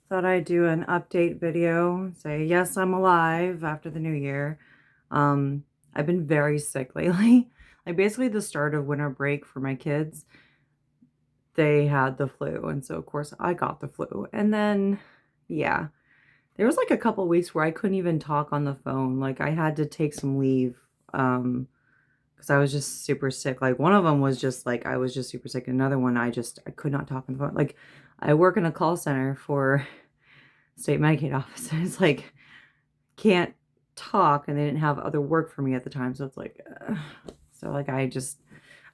Thought I'd do an update video. Say, yes, I'm alive after the new year. Um, I've been very sick lately. Like basically the start of winter break for my kids, they had the flu. And so of course I got the flu. And then, yeah, there was like a couple weeks where I couldn't even talk on the phone. Like I had to take some leave. Because I was just super sick. Like one of them was just like I was just super sick. Another one I could not talk on the phone. Like I work in a call center for state Medicaid office. And it's like can't talk, and they didn't have other work for me at the time. So it's like, so like I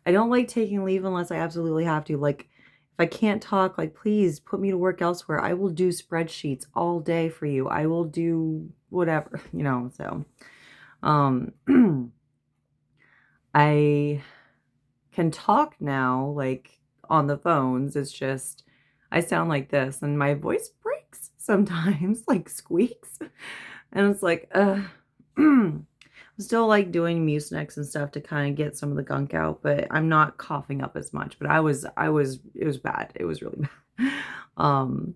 don't like taking leave unless I absolutely have to. Like if I can't talk, like please put me to work elsewhere. I will do spreadsheets all day for you. I will do whatever, So, um, I can talk now, like on the phones. It's just I sound like this and my voice breaks sometimes, like squeaks. And it's like, I'm still like doing Mucinex and stuff to kind of get some of the gunk out, but I'm not coughing up as much. But it was bad. It was really bad. Um,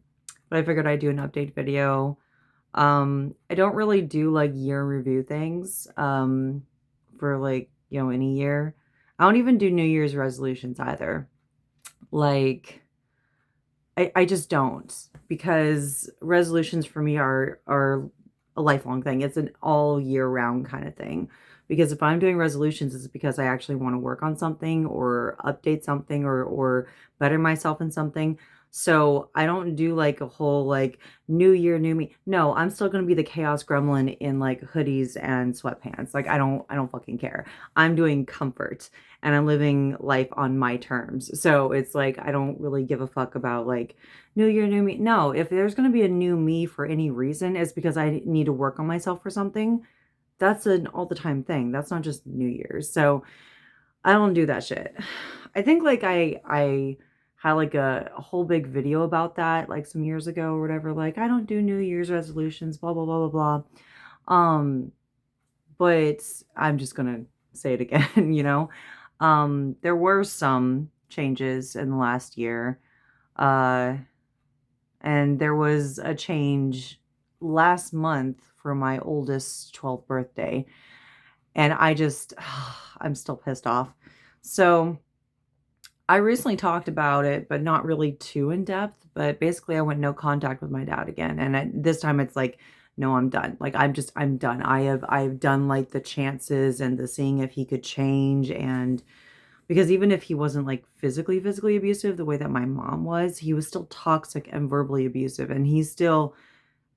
but I figured I'd do an update video. I don't really do like year review things, for like, any year. I don't even do New Year's resolutions either. Like, I just don't, because resolutions for me are a lifelong thing. It's an all year round kind of thing. Because if I'm doing resolutions, it's because I actually want to work on something or update something or better myself in something. So I don't do like a whole like new year, new me. No, I'm still gonna be the chaos gremlin in like hoodies and sweatpants. Like I don't fucking care. I'm doing comfort and I'm living life on my terms. So it's like I don't really give a fuck about like new year, new me. No, if there's going to be a new me for any reason, it's because I need to work on myself for something. That's an all the time thing. That's not just New Year's. So I don't do that shit. I think like I had like a whole big video about that like some years ago or whatever. Like I don't do New Year's resolutions, blah blah blah blah blah. But I'm just gonna say it again, There were some changes in the last year. Uh, and there was a change last month for my oldest 12th birthday. And I'm still pissed off. So I recently talked about it, but not really too in depth. But basically, I went no contact with my dad again. And this time it's like, no, I'm done. Like, I'm done. I've done like the chances and the seeing if he could change. And because even if he wasn't like physically abusive the way that my mom was, he was still toxic and verbally abusive. And he still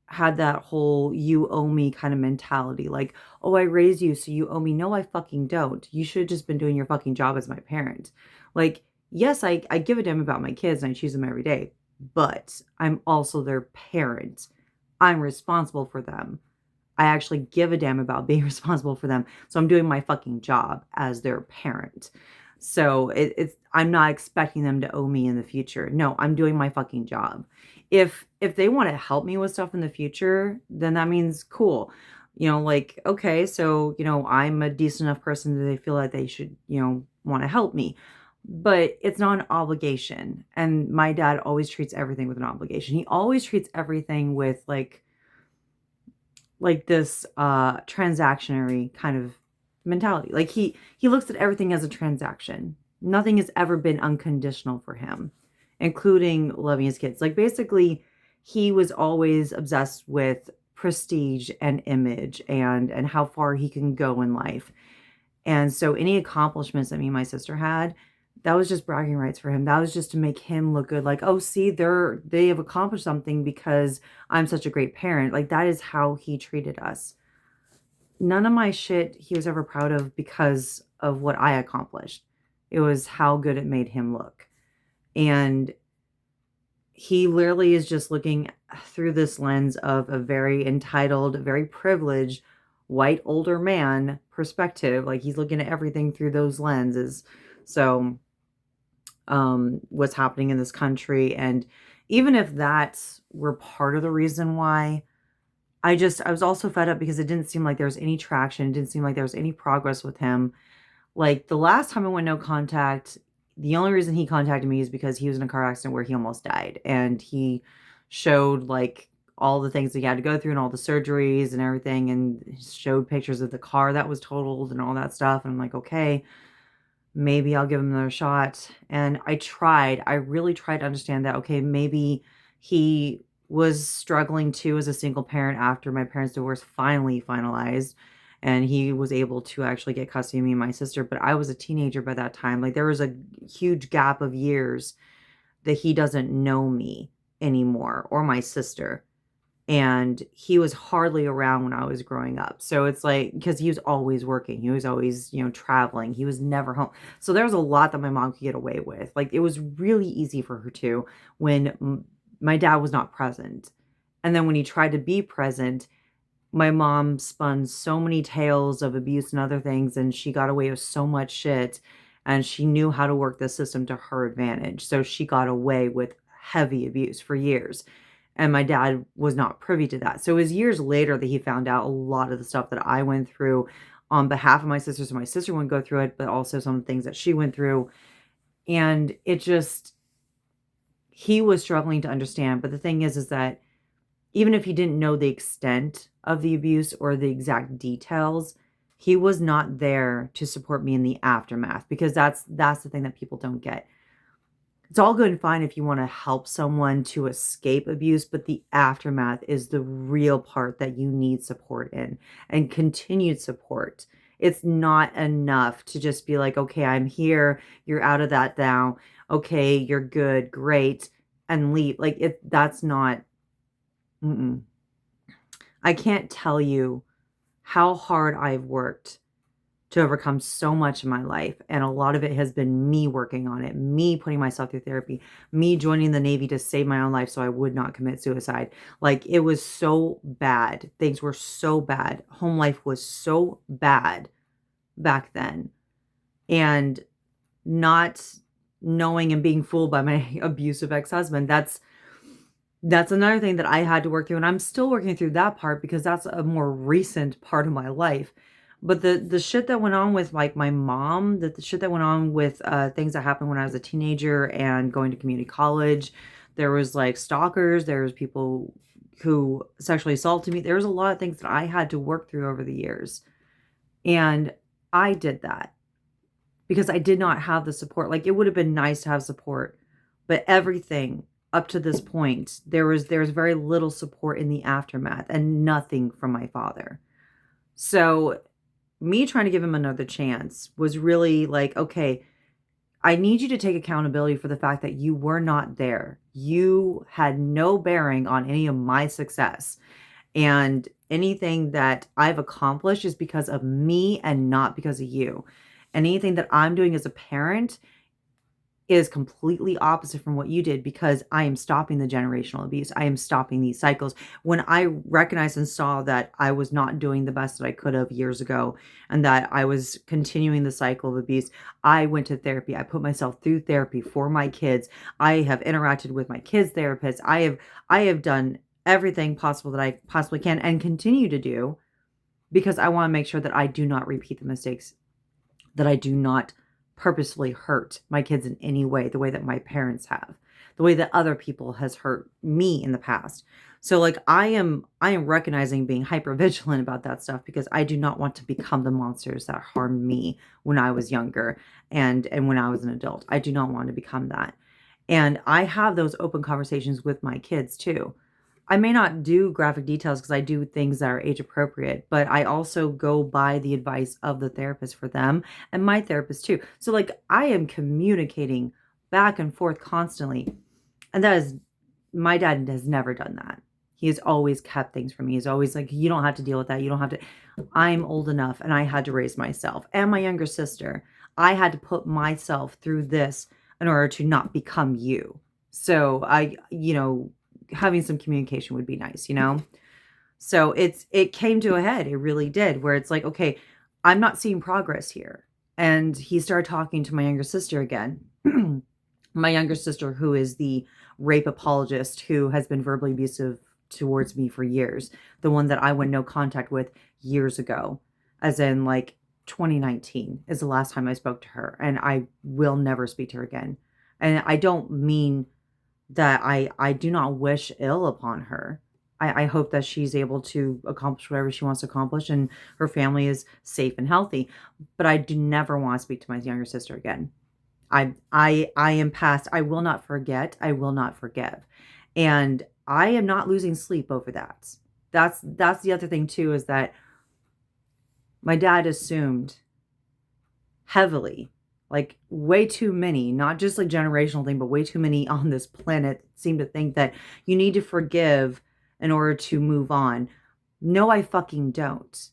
had that whole you owe me kind of mentality. Like, oh, I raised you, so you owe me. No, I fucking don't. You should have just been doing your fucking job as my parent. Like, yes, I give a damn about my kids and I choose them every day, but I'm also their parent. I'm responsible for them. I actually give a damn about being responsible for them. So I'm doing my fucking job as their parent. So I'm not expecting them to owe me in the future. No, I'm doing my fucking job. If they want to help me with stuff in the future, then that means cool. Like, okay, so, I'm a decent enough person that they feel like they should, want to help me. But it's not an obligation. And my dad always treats everything with an obligation. He always treats everything with like this transactionary kind of mentality. Like he looks at everything as a transaction. Nothing has ever been unconditional for him, including loving his kids. Like basically he was always obsessed with prestige and image and how far he can go in life. And so any accomplishments that me and my sister had, that was just bragging rights for him. That was just to make him look good. Like, oh, see, they have accomplished something because I'm such a great parent. Like that is how he treated us. None of my shit he was ever proud of because of what I accomplished. It was how good it made him look. And he literally is just looking through this lens of a very entitled, very privileged, white older man perspective. Like he's looking at everything through those lenses. So, what's happening in this country, and even if that's were part of the reason why, I was also fed up because it didn't seem like there was any traction. It didn't seem like there was any progress with him. Like the last time I went no contact, the only reason he contacted me is because he was in a car accident where he almost died. And he showed like all the things that he had to go through and all the surgeries and everything, and showed pictures of the car that was totaled and all that stuff. And I'm like, okay, maybe I'll give him another shot. And I really tried to understand that, okay, maybe he was struggling too as a single parent after my parents' divorce finally finalized. And he was able to actually get custody of me and my sister. But I was a teenager by that time. Like there was a huge gap of years that he doesn't know me anymore or my sister. And he was hardly around when I was growing up. So it's like, because he was always working, he was always, traveling, he was never home. So there was a lot that my mom could get away with. Like it was really easy for her to when my dad was not present. And then when he tried to be present, my mom spun so many tales of abuse and other things, and she got away with so much shit. And she knew how to work the system to her advantage. So she got away with heavy abuse for years. And my dad was not privy to that. So it was years later that he found out a lot of the stuff that I went through on behalf of my sister. So my sister wouldn't go through it, but also some of the things that she went through. And it just, he was struggling to understand. But the thing is that even if he didn't know the extent of the abuse or the exact details, he was not there to support me in the aftermath, because that's the thing that people don't get. It's all good and fine if you want to help someone to escape abuse, but the aftermath is the real part that you need support in, and continued support. It's not enough to just be like, okay, I'm here, you're out of that now. Okay, you're good, great, and leave. Like that's not, mm-mm. I can't tell you how hard I've worked to overcome so much in my life. And a lot of it has been me working on it, me putting myself through therapy, me joining the Navy to save my own life so I would not commit suicide. Like it was so bad. Things were so bad. Home life was so bad back then. And not knowing and being fooled by my abusive ex-husband, that's another thing that I had to work through, and I'm still working through that part because that's a more recent part of my life. But the shit that went on with like my mom, the shit that went on with things that happened when I was a teenager and going to community college, there was like stalkers, there was people who sexually assaulted me. There was a lot of things that I had to work through over the years. And I did that because I did not have the support. Like it would have been nice to have support, but everything up to this point, there was very little support in the aftermath and nothing from my father. So me trying to give him another chance was really like, okay, I need you to take accountability for the fact that you were not there. You had no bearing on any of my success. And anything that I've accomplished is because of me and not because of you. And anything that I'm doing as a parent is completely opposite from what you did, because I am stopping the generational abuse. I am stopping these cycles. When I recognized and saw that I was not doing the best that I could have years ago and that I was continuing the cycle of abuse, I went to therapy. I put myself through therapy for my kids. I have interacted with my kids' therapists. I have done everything possible that I possibly can and continue to do, because I want to make sure that I do not repeat the mistakes, that I do not purposefully hurt my kids in any way, the way that my parents have, the way that other people has hurt me in the past. So like I am recognizing, being hyper vigilant about that stuff, because I do not want to become the monsters that harmed me when I was younger and when I was an adult. I do not want to become that. And I have those open conversations with my kids too. I may not do graphic details because I do things that are age appropriate, but I also go by the advice of the therapist for them and my therapist too. So like I am communicating back and forth constantly. And that is, my dad has never done that. He has always kept things from me. He's always like, you don't have to deal with that. You don't have to. I'm old enough and I had to raise myself and my younger sister. I had to put myself through this in order to not become you. So having some communication would be nice. So it came to a head. It really did, where it's like, okay, I'm not seeing progress here. And he started talking to my younger sister again. My younger sister, who is the rape apologist, who has been verbally abusive towards me for years. The one that I went no contact with years ago, as in like 2019 is the last time I spoke to her. And I will never speak to her again. And I don't mean that I do not wish ill upon her. I hope that she's able to accomplish whatever she wants to accomplish and her family is safe and healthy. But I do never want to speak to my younger sister again. I am past. I will not forget. I will not forgive. And I am not losing sleep over that. That's the other thing too, is that my dad assumed heavily, like way too many, not just like generational thing, but way too many on this planet seem to think that you need to forgive in order to move on. No, I fucking don't.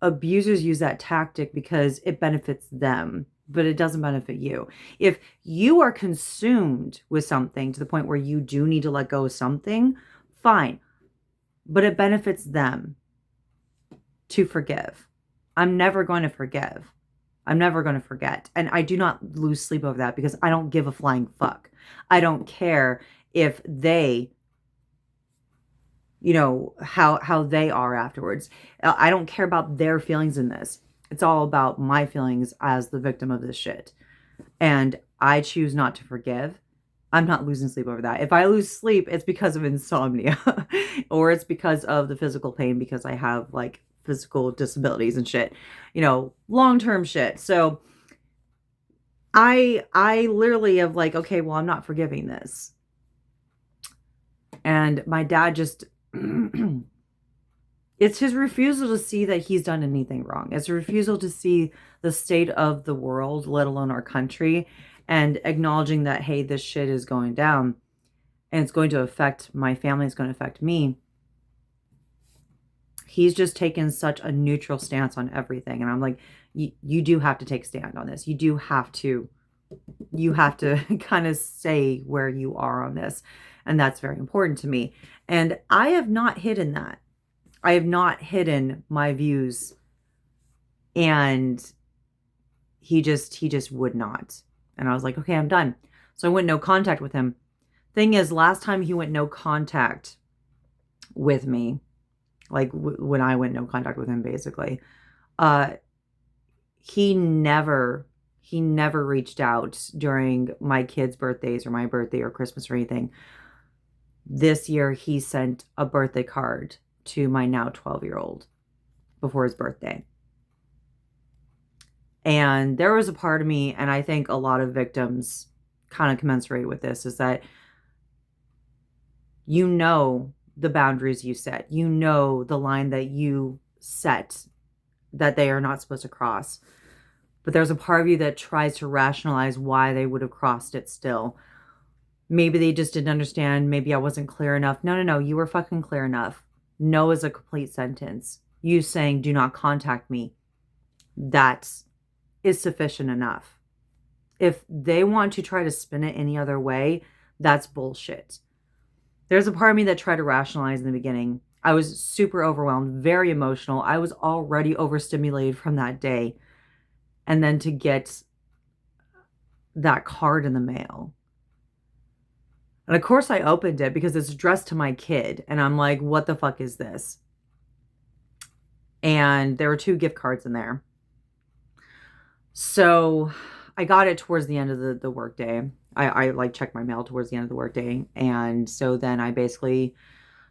Abusers use that tactic because it benefits them, but it doesn't benefit you. If you are consumed with something to the point where you do need to let go of something, fine, but it benefits them to forgive. I'm never going to forgive. I'm never going to forget. And I do not lose sleep over that because I don't give a flying fuck. I don't care if they, how they are afterwards. I don't care about their feelings in this. It's all about my feelings as the victim of this shit. And I choose not to forgive. I'm not losing sleep over that. If I lose sleep, it's because of insomnia or it's because of the physical pain because I have like physical disabilities and shit, long-term shit. So I literally have like, okay, well, I'm not forgiving this. And my dad just it's his refusal to see that he's done anything wrong. It's a refusal to see the state of the world, let alone our country, and acknowledging that, hey, this shit is going down and it's going to affect my family, it's going to affect me. He's just taken such a neutral stance on everything. And I'm like, you do have to take a stand on this. You have to kind of say where you are on this. And that's very important to me. And I have not hidden that. I have not hidden my views. And he just would not. And I was like, okay, I'm done. So I went no contact with him. Thing is, last time he went no contact with me, like when I went no contact with him, basically, he never reached out during my kids' birthdays or my birthday or Christmas or anything. This year, he sent a birthday card to my now 12-year-old before his birthday. And there was a part of me, and I think a lot of victims kind of commensurate with this, is that the boundaries you set, the line that you set that they are not supposed to cross. But there's a part of you that tries to rationalize why they would have crossed it still. Maybe they just didn't understand. Maybe I wasn't clear enough. No. You were fucking clear enough. No is a complete sentence. You saying, do not contact me. That is sufficient enough. If they want to try to spin it any other way, that's bullshit. There's a part of me that tried to rationalize in the beginning. I was super overwhelmed, very emotional. I was already overstimulated from that day. And then to get that card in the mail. And of course I opened it because it's addressed to my kid. And I'm like, what the fuck is this? And there were 2 gift cards in there. So I got it towards the end of the workday. I like checked my mail towards the end of the workday. And so then I basically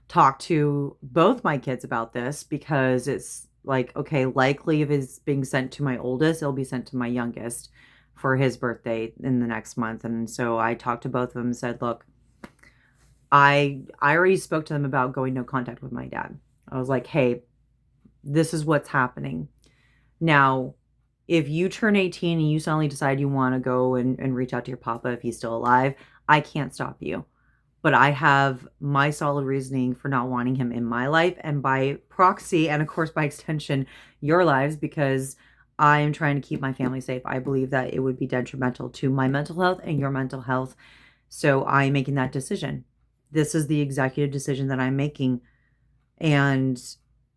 talked to both my kids about this because it's like, okay, likely if it's being sent to my oldest, it'll be sent to my youngest for his birthday in the next month. And so I talked to both of them and said, look, I already spoke to them about going no contact with my dad. I was like, hey, this is what's happening. Now, if you turn 18 and you suddenly decide you want to go and reach out to your papa if he's still alive, I can't stop you. But I have my solid reasoning for not wanting him in my life and by proxy and of course by extension your lives, because I am trying to keep my family safe. I believe that it would be detrimental to my mental health and your mental health. So I'm making that decision. This is the executive decision that I'm making. And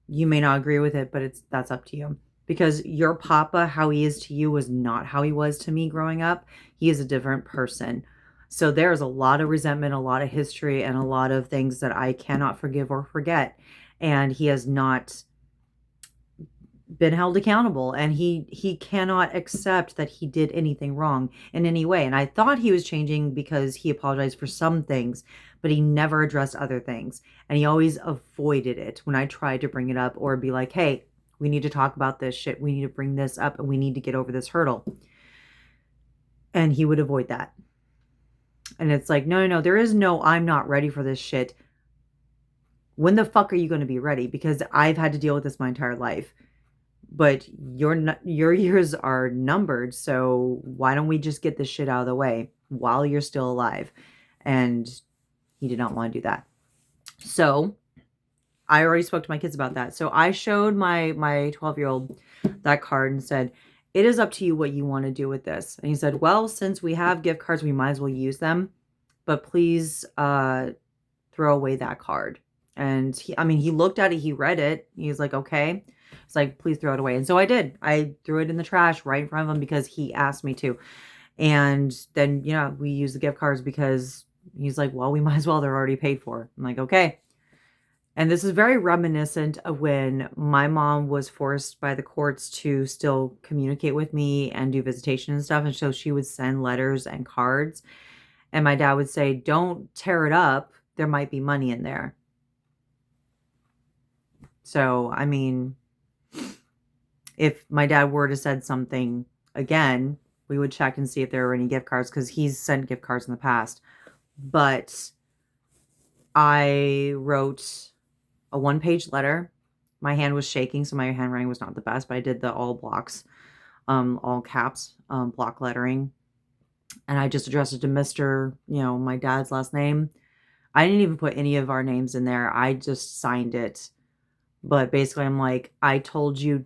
you may not agree with it, but that's up to you. Because your papa, how he is to you, was not how he was to me growing up. He is a different person. So there's a lot of resentment, a lot of history, and a lot of things that I cannot forgive or forget. And he has not been held accountable, and he cannot accept that he did anything wrong in any way. And I thought he was changing because he apologized for some things, but he never addressed other things, and he always avoided it when I tried to bring it up or be like, hey, we need to talk about this shit, we need to bring this up, and we need to get over this hurdle. And he would avoid that. And it's like, no, no, no, there is no I'm not ready for this shit. When the fuck are you going to be ready? Because I've had to deal with this my entire life. But your years are numbered, so why don't we just get this shit out of the way while you're still alive? And he did not want to do that. So I already spoke to my kids about that. So I showed my 12-year-old that card and said, it is up to you what you want to do with this. And he said, well, since we have gift cards, we might as well use them. But please throw away that card. And he looked at it, he read it. He was like, okay. It's like, please throw it away. And so I did. I threw it in the trash right in front of him because he asked me to. And then, we used the gift cards because he's like, well, we might as well. They're already paid for. I'm like, okay. And this is very reminiscent of when my mom was forced by the courts to still communicate with me and do visitation and stuff. And so she would send letters and cards. And my dad would say, don't tear it up. There might be money in there. So, if my dad were to said something again, we would check and see if there were any gift cards, because he's sent gift cards in the past. But I wrote a 1-page letter. My hand was shaking, so my handwriting was not the best, but I did the all blocks, all caps, block lettering. And I just addressed it to Mr., my dad's last name. I didn't even put any of our names in there. I just signed it. But basically, I'm like, I told you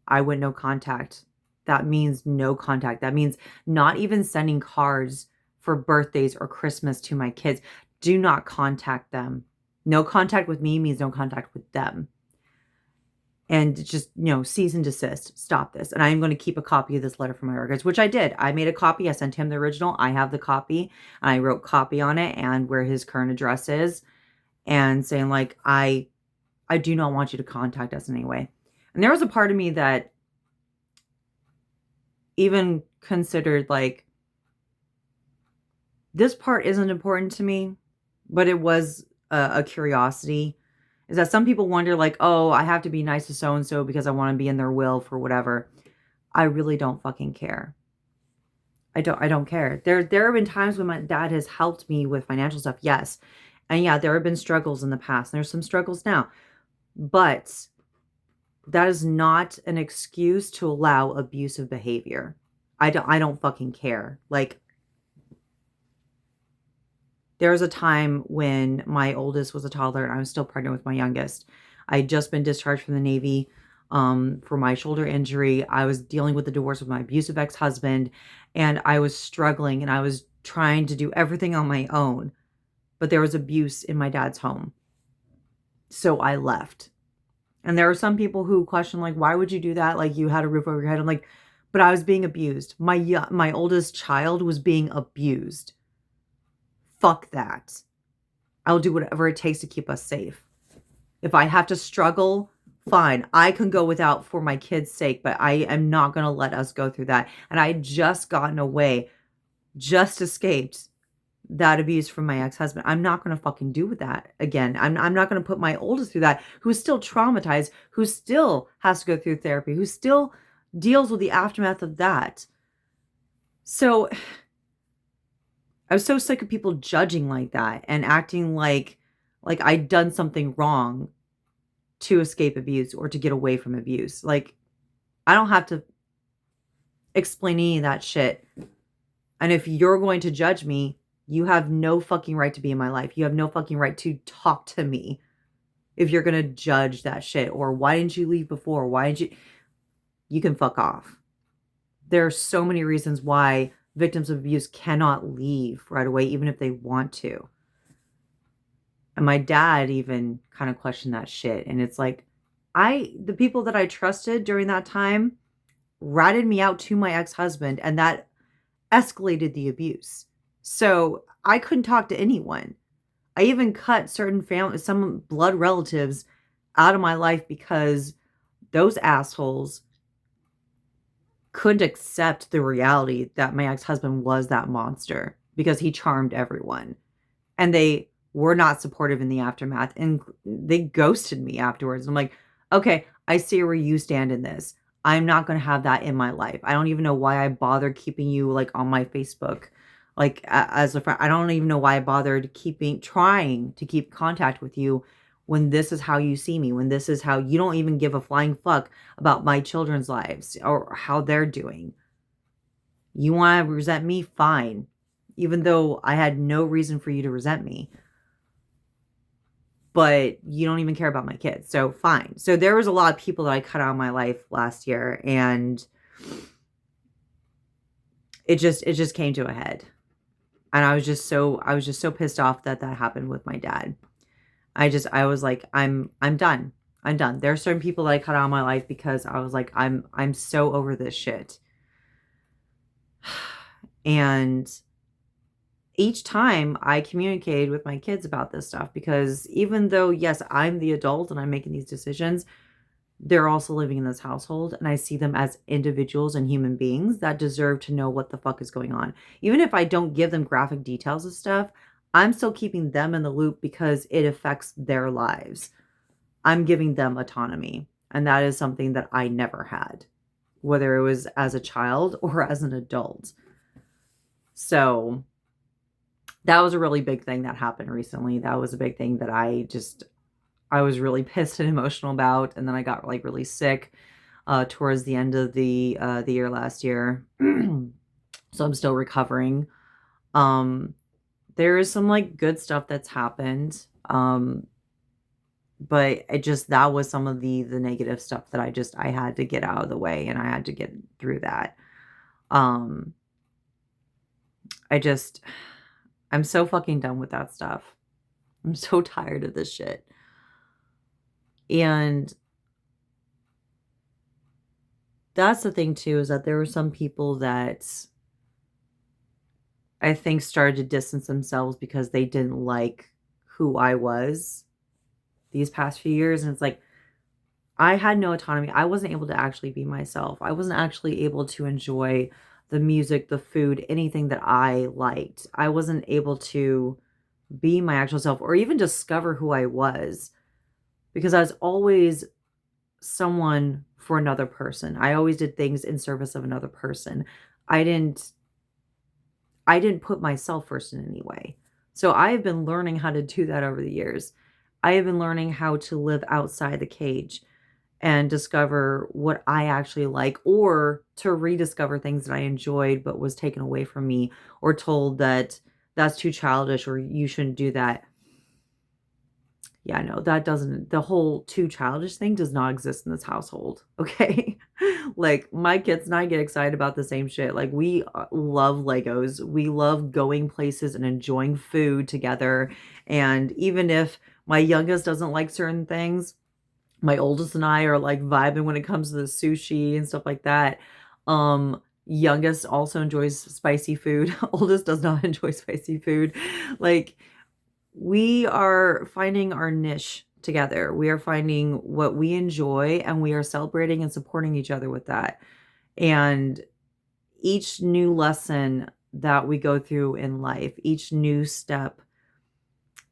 I went no contact. That means no contact. That means not even sending cards for birthdays or Christmas to my kids. Do not contact them. No contact with me means no contact with them. And just, cease and desist. Stop this. And I am going to keep a copy of this letter from my records, which I did. I made a copy. I sent him the original. I have the copy. And I wrote copy on it and where his current address is. And saying, like, I do not want you to contact us in any way. And there was a part of me that even considered, like, this part isn't important to me, but it was a curiosity. Is that some people wonder, like, oh, I have to be nice to so-and-so because I want to be in their will for whatever. I really don't fucking care. I don't care. There have been times when my dad has helped me with financial stuff, yes. And yeah, there have been struggles in the past. And there's some struggles now. But that is not an excuse to allow abusive behavior. I don't fucking care. Like, there was a time when my oldest was a toddler and I was still pregnant with my youngest. I had just been discharged from the Navy for my shoulder injury. I was dealing with the divorce with my abusive ex-husband, and I was struggling and I was trying to do everything on my own. But there was abuse in my dad's home. So I left. And there are some people who question, like, why would you do that? Like, you had a roof over your head. I'm like, but I was being abused. My oldest child was being abused. Fuck that. I'll do whatever it takes to keep us safe. If I have to struggle, fine. I can go without for my kids' sake, but I am not going to let us go through that. And I had just gotten away, just escaped that abuse from my ex-husband. I'm not going to fucking do with that again. I'm not going to put my oldest through that, who's still traumatized, who still has to go through therapy, who still deals with the aftermath of that. So I was so sick of people judging like that and acting like I'd done something wrong to escape abuse or to get away from abuse. Like, I don't have to explain any of that shit. And if you're going to judge me, you have no fucking right to be in my life. You have no fucking right to talk to me if you're going to judge that shit. Or why didn't you leave before? Why didn't you? You can fuck off. There are so many reasons why victims of abuse cannot leave right away, even if they want to. And my dad even kind of questioned that shit. And it's like, the people that I trusted during that time ratted me out to my ex-husband, and that escalated the abuse. So I couldn't talk to anyone. I even cut certain some blood relatives out of my life because those assholes couldn't accept the reality that my ex-husband was that monster because he charmed everyone. And they were not supportive in the aftermath, and they ghosted me afterwards. I'm like, okay, I see where you stand in this. I'm not going to have that in my life. I don't even know why I bothered keeping you like on my Facebook, like as a friend. I don't even know why I bothered trying to keep contact with you when this is how you see me, when this is how you don't even give a flying fuck about my children's lives or how they're doing. You want to resent me? Fine. Even though I had no reason for you to resent me. But you don't even care about my kids. So fine. So there was a lot of people that I cut out of my life last year, and it just came to a head. And I was just so pissed off that happened with my dad. I was like, I'm done. I'm done. There are certain people that I cut out of my life because I was like, I'm so over this shit. And each time I communicated with my kids about this stuff, because even though, yes, I'm the adult and I'm making these decisions, they're also living in this household, and I see them as individuals and human beings that deserve to know what the fuck is going on. Even if I don't give them graphic details of stuff, I'm still keeping them in the loop because it affects their lives. I'm giving them autonomy, and that is something that I never had, whether it was as a child or as an adult. So that was a really big thing that happened recently. That was a big thing that I was really pissed and emotional about. And then I got like really sick towards the end of the year last year. So I'm still recovering. There is some like good stuff that's happened. But that was some of the negative stuff that I had to get out of the way, and I had to get through that. I'm so fucking done with that stuff. I'm so tired of this shit. And that's the thing too, is that there were some people that I think started to distance themselves because they didn't like who I was these past few years. And it's like, I had no autonomy. I wasn't able to actually be myself. I wasn't actually able to enjoy the music, the food, anything that I liked. I wasn't able to be my actual self or even discover who I was, because I was always someone for another person. I always did things in service of another person. I didn't put myself first in any way. So I have been learning how to do that over the years. I have been learning how to live outside the cage and discover what I actually like, or to rediscover things that I enjoyed but was taken away from me, or told that that's too childish or you shouldn't do that. Yeah, no, that doesn't, the whole too childish thing does not exist in this household. Okay. Like my kids and I get excited about the same shit. Like we love Legos. We love going places and enjoying food together. And even if my youngest doesn't like certain things, my oldest and I are like vibing when it comes to the sushi and stuff like that. Youngest also enjoys spicy food. Oldest does not enjoy spicy food. Like we are finding our niche together. We are finding what we enjoy, and we are celebrating and supporting each other with that. And each new lesson that we go through in life, each new step,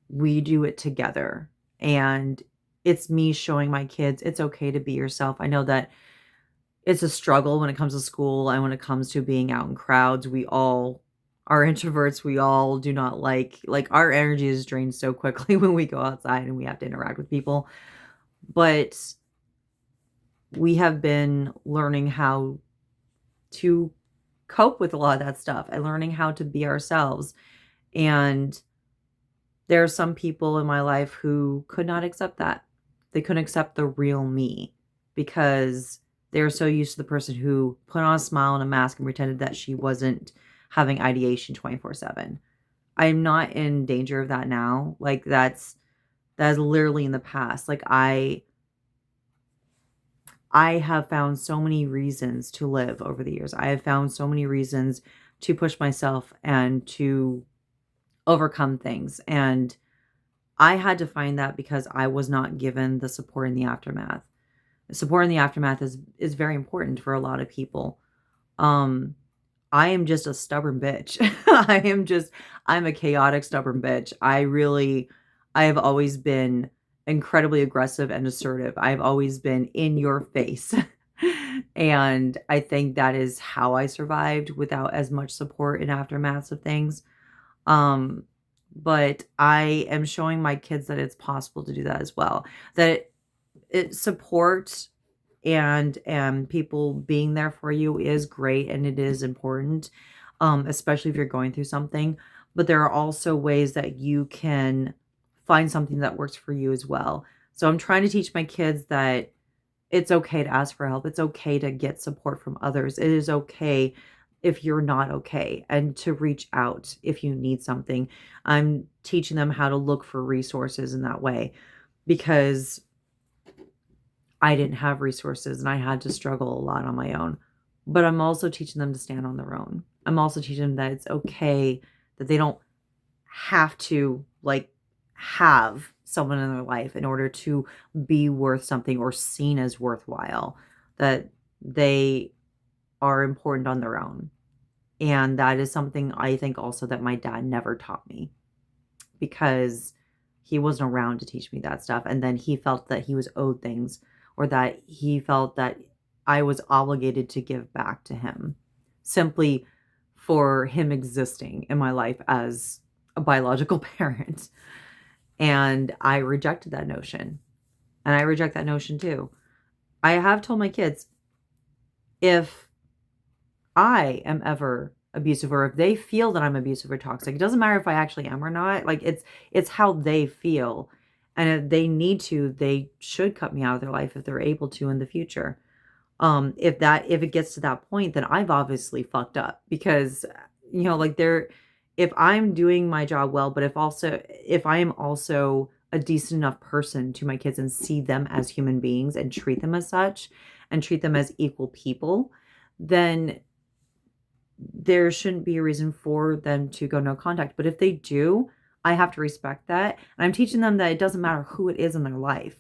we do it together. And it's me showing my kids it's okay to be yourself. I know that it's a struggle when it comes to school and when it comes to being out in crowds. We all are introverts. We all do not like our energy is drained so quickly when we go outside and we have to interact with people. But we have been learning how to cope with a lot of that stuff and learning how to be ourselves. And there are some people in my life who could not accept that. They couldn't accept the real me because they're so used to the person who put on a smile and a mask and pretended that she wasn't having ideation 24/7. I'm not in danger of that now. Like that is literally in the past. Like I have found so many reasons to live over the years. I have found so many reasons to push myself and to overcome things. And I had to find that because I was not given the support in the aftermath. Support in the aftermath is very important for a lot of people. Um, I am just a stubborn bitch. I'm a chaotic, stubborn bitch. I have always been incredibly aggressive and assertive. I've always been in your face. And I think that is how I survived without as much support in aftermaths of things. Um, but I am showing my kids that it's possible to do that as well. That it support and people being there for you is great and it is important, especially if you're going through something. But there are also ways that you can find something that works for you as well. So I'm trying to teach my kids that it's okay to ask for help. It's okay to get support from others. It is okay if you're not okay and to reach out if you need something. I'm teaching them how to look for resources in that way because I didn't have resources and I had to struggle a lot on my own. But I'm also teaching them to stand on their own. I'm also teaching them that it's okay that they don't have to like have someone in their life in order to be worth something or seen as worthwhile, that they are important on their own. And that is something I think also that my dad never taught me because he wasn't around to teach me that stuff. And then he felt that he was owed things or that he felt that I was obligated to give back to him simply for him existing in my life as a biological parent. And I rejected that notion. And I reject that notion too. I have told my kids if I am ever abusive or if they feel that I'm abusive or toxic, it doesn't matter if I actually am or not. Like it's how they feel. And if they need to, they should cut me out of their life if they're able to in the future. If it gets to that point, then I've obviously fucked up because like if I'm doing my job well, but if I am also a decent enough person to my kids and see them as human beings and treat them as such and treat them as equal people, then there shouldn't be a reason for them to go no contact. But if they do, I have to respect that. And I'm teaching them that it doesn't matter who it is in their life.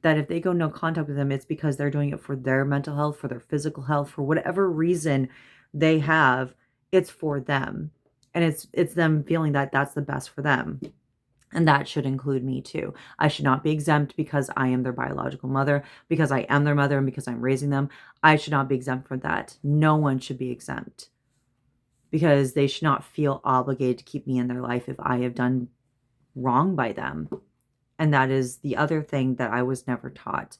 That if they go no contact with them, it's because they're doing it for their mental health, for their physical health, for whatever reason they have, it's for them. And it's them feeling that that's the best for them. And that should include me too. I should not be exempt because I am their biological mother, because I am their mother, and because I'm raising them. I should not be exempt from that. No one should be exempt because they should not feel obligated to keep me in their life if I have done wrong by them. And that is the other thing that I was never taught.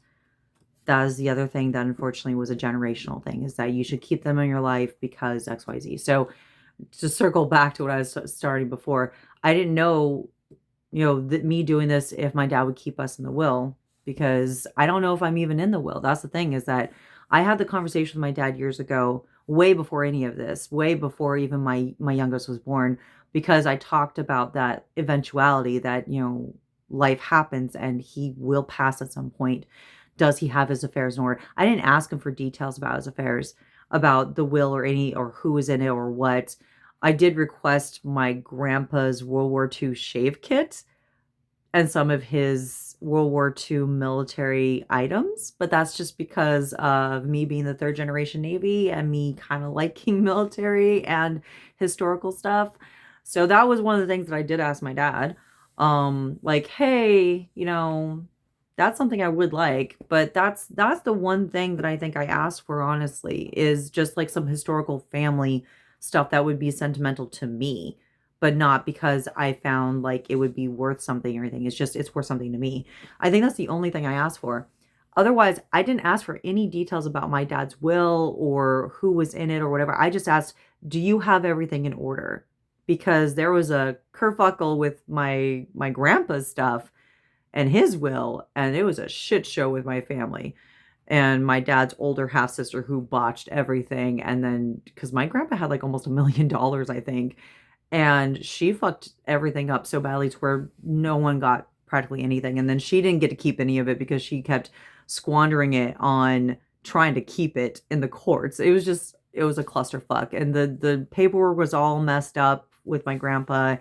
That is the other thing that unfortunately was a generational thing, is that you should keep them in your life because XYZ. So to circle back to what I was starting before, I didn't know, that me doing this, if my dad would keep us in the will, because I don't know if I'm even in the will. That's the thing, is that I had the conversation with my dad years ago, way before any of this, way before even my youngest was born, because I talked about that eventuality that, life happens and he will pass at some point. Does he have his affairs in order? I didn't ask him for details about his affairs, about the will or who was in it or what. I did request my grandpa's World War II shave kit and some of his World War II military items, but that's just because of me being the third generation Navy and me kind of liking military and historical stuff. So that was one of the things that I did ask my dad. Like, hey, that's something I would like, but that's the one thing that I think I asked for, honestly, is just like some historical family stuff that would be sentimental to me, but not because I found like it would be worth something or anything. It's worth something to me. I think that's the only thing I asked for. Otherwise, I didn't ask for any details about my dad's will or who was in it or whatever. I just asked, do you have everything in order? Because there was a kerfuffle with my grandpa's stuff and his will, and it was a shit show with my family and my dad's older half sister who botched everything. And then because my grandpa had like almost $1 million, I think, and she fucked everything up so badly to where no one got practically anything. And then she didn't get to keep any of it because she kept squandering it on trying to keep it in the courts. It was a clusterfuck, and the paperwork was all messed up with my grandpa.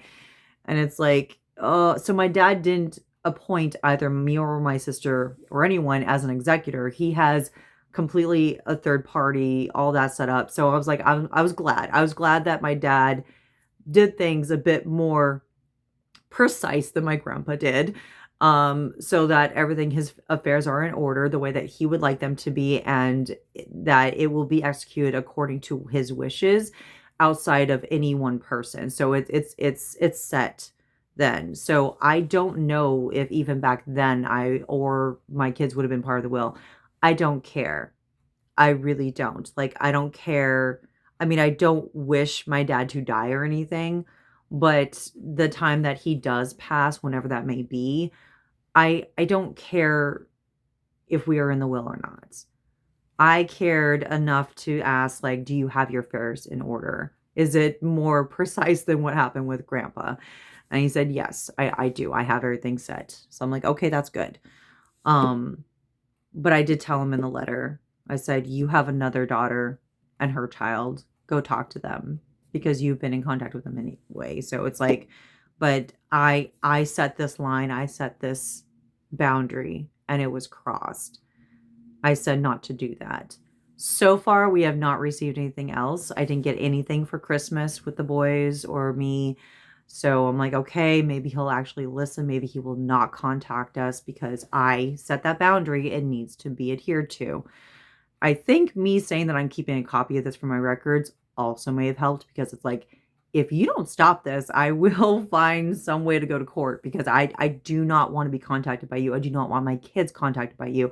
And it's like, so my dad didn't appoint either me or my sister or anyone as an executor. He has completely a third party, all that set up. So I was like, I was glad. I was glad that my dad did things a bit more precise than my grandpa did, so that everything, his affairs are in order the way that he would like them to be, and that it will be executed according to his wishes outside of any one person. So it's set then. So I don't know if even back then I or my kids would have been part of the will. I don't care. I really don't. Like, I don't care. I mean, I don't wish my dad to die or anything, but the time that he does pass, whenever that may be, I don't care if we are in the will or not. I cared enough to ask, like, do you have your affairs in order? Is it more precise than what happened with grandpa? And he said, yes, I do. I have everything set. So I'm like, okay, that's good. Um, but I did tell him in the letter, I said, you have another daughter and her child. Go talk to them because you've been in contact with them anyway. So it's like, but I set this line, I set this boundary, and it was crossed. I said not to do that. So far, we have not received anything else. I didn't get anything for Christmas with the boys or me. So I'm like, okay, maybe he'll actually listen. Maybe he will not contact us because I set that boundary. It needs to be adhered to. I think me saying that I'm keeping a copy of this for my records also may have helped, because it's like, if you don't stop this, I will find some way to go to court, because I do not want to be contacted by you. I do not want my kids contacted by you.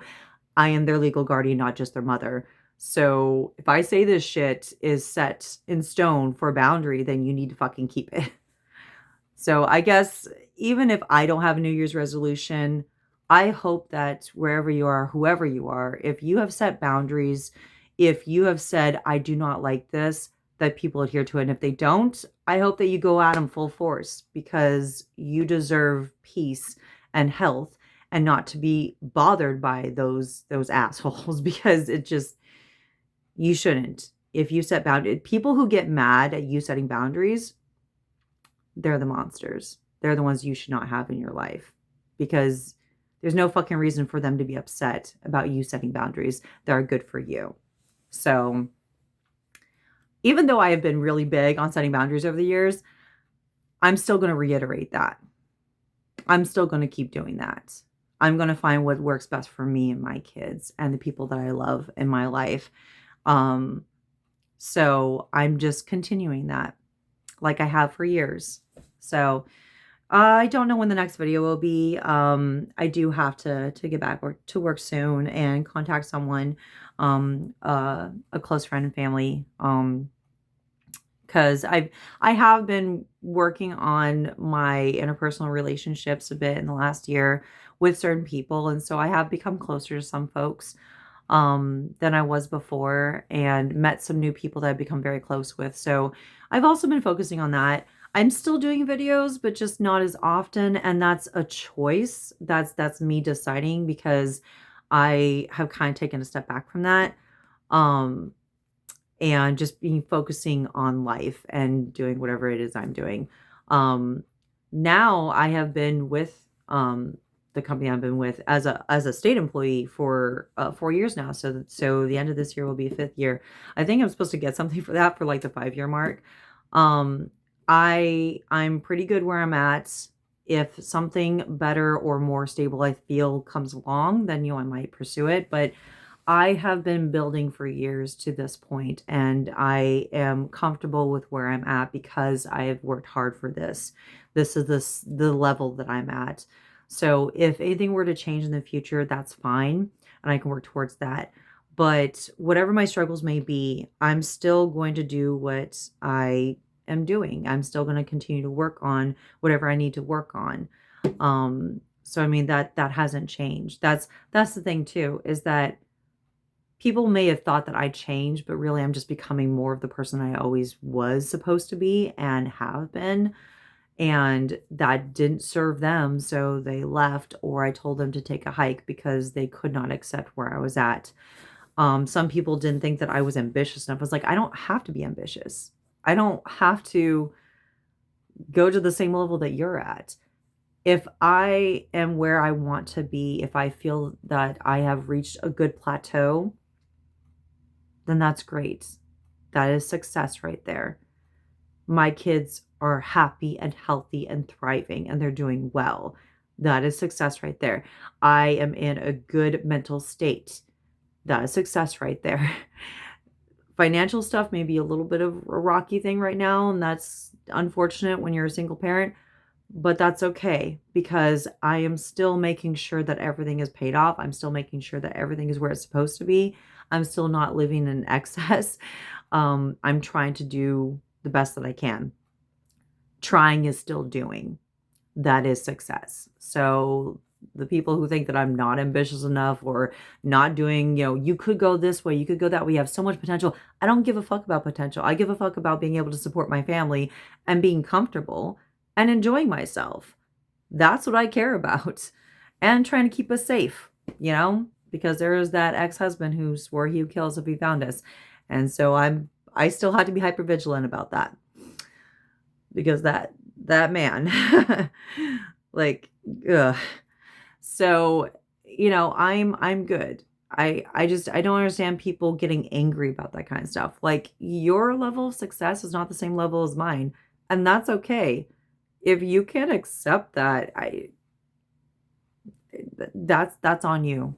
I am their legal guardian, not just their mother. So if I say this shit is set in stone for a boundary, then you need to fucking keep it. So I guess even if I don't have a New Year's resolution, I hope that wherever you are, whoever you are, if you have set boundaries, if you have said, I do not like this, that people adhere to it. And if they don't, I hope that you go at them full force, because you deserve peace and health, and not to be bothered by those assholes, because it just, you shouldn't. If you set boundaries, people who get mad at you setting boundaries, they're the monsters. They're the ones you should not have in your life, because there's no fucking reason for them to be upset about you setting boundaries that are good for you. So even though I have been really big on setting boundaries over the years, I'm still going to reiterate that. I'm still going to keep doing that. I'm going to find what works best for me and my kids and the people that I love in my life. So I'm just continuing that like I have for years. So I don't know when the next video will be. I do have to get back to work soon and contact someone, a close friend and family, because I have been working on my interpersonal relationships a bit in the last year with certain people, and so I have become closer to some folks than I was before, and met some new people that I've become very close with. So I've also been focusing on that. I'm still doing videos, but just not as often, and that's a choice. That's me deciding, because I have kind of taken a step back from that. And just being focusing on life and doing whatever it is I'm doing. Now I have been with the company I've been with as a state employee for 4 years now. So the end of this year will be a 5th year. I think I'm supposed to get something for that for like the 5-year mark. I'm pretty good where I'm at. If something better or more stable I feel comes along, then I might pursue it. But I have been building for years to this point, and I am comfortable with where I'm at because I have worked hard for this. This is the level that I'm at. So if anything were to change in the future, that's fine, and I can work towards that. But whatever my struggles may be, I'm still going to do what I am doing. I'm still going to continue to work on whatever I need to work on. So I mean, that hasn't changed. That's the thing too, is that people may have thought that I changed, but really I'm just becoming more of the person I always was supposed to be and have been. And that didn't serve them, so they left, or I told them to take a hike because they could not accept where I was at. Some people didn't think that I was ambitious enough. I was like, I don't have to be ambitious. I don't have to go to the same level that you're at. If I am where I want to be, if I feel that I have reached a good plateau, then that's great. That is success right there. My kids are happy and healthy and thriving and they're doing well. That is success right there. I am in a good mental state. That is success right there. Financial stuff may be a little bit of a rocky thing right now, and that's unfortunate when you're a single parent, but that's okay because I am still making sure that everything is paid off. I'm still making sure that everything is where it's supposed to be. I'm still not living in excess. I'm trying to do the best that I can. Trying is still doing. That is success. So the people who think that I'm not ambitious enough or not doing, you could go this way, you could go that way, you have so much potential. I don't give a fuck about potential. I give a fuck about being able to support my family and being comfortable and enjoying myself. That's what I care about. And trying to keep us safe, because there is that ex-husband who swore he would kill us if he found us. And so I still had to be hyper vigilant about that because that man like ugh. So I'm good. I don't understand people getting angry about that kind of stuff. Like, your level of success is not the same level as mine, and that's okay. If you can't accept that, I that's on you.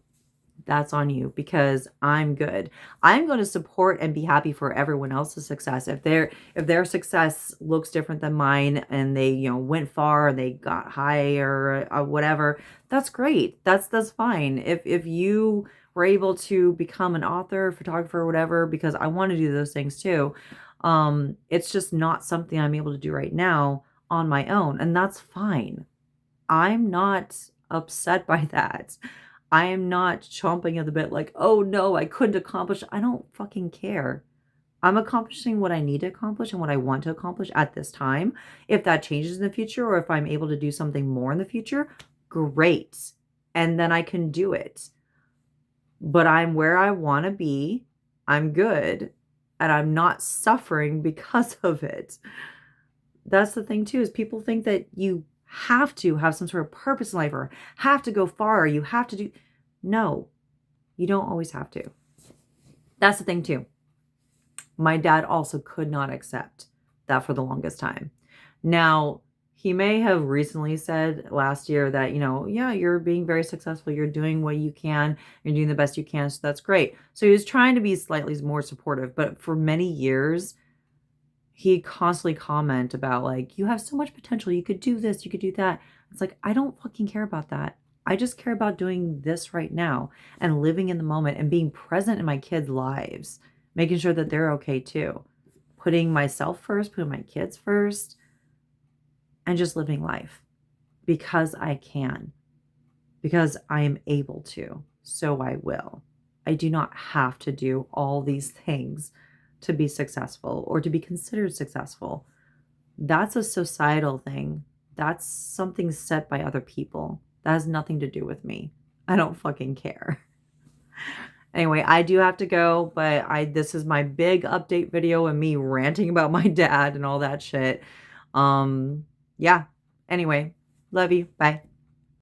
That's on you because I'm good. I'm going to support and be happy for everyone else's success. If their success looks different than mine and they, went far and they got high or whatever, that's great. That's fine. If you were able to become an author, photographer, whatever, because I want to do those things too. It's just not something I'm able to do right now on my own, and that's fine. I'm not upset by that. I am not chomping at the bit like, "Oh, no, I couldn't accomplish." I don't fucking care. I'm accomplishing what I need to accomplish and what I want to accomplish at this time. If that changes in the future or if I'm able to do something more in the future, great. And then I can do it. But I'm where I want to be. I'm good. And I'm not suffering because of it. That's the thing too, is people think that you have to have some sort of purpose in life or have to go far or you have to do. No, you don't always have to. That's the thing too. My dad also could not accept that for the longest time. Now, he may have recently said last year that, yeah, you're being very successful. You're doing what you can. You're doing the best you can. So that's great. So he was trying to be slightly more supportive. But for many years, he constantly comment about like, you have so much potential. You could do this. You could do that. It's like, I don't fucking care about that. I just care about doing this right now and living in the moment and being present in my kids' lives, making sure that they're okay too. Putting myself first, putting my kids first, and just living life because I can, because I am able to. So I will. I do not have to do all these things to be successful or to be considered successful. That's a societal thing. That's something set by other people. That has nothing to do with me. I don't fucking care. Anyway, I do have to go, but this is my big update video and me ranting about my dad and all that shit. Yeah. Anyway, love you. Bye.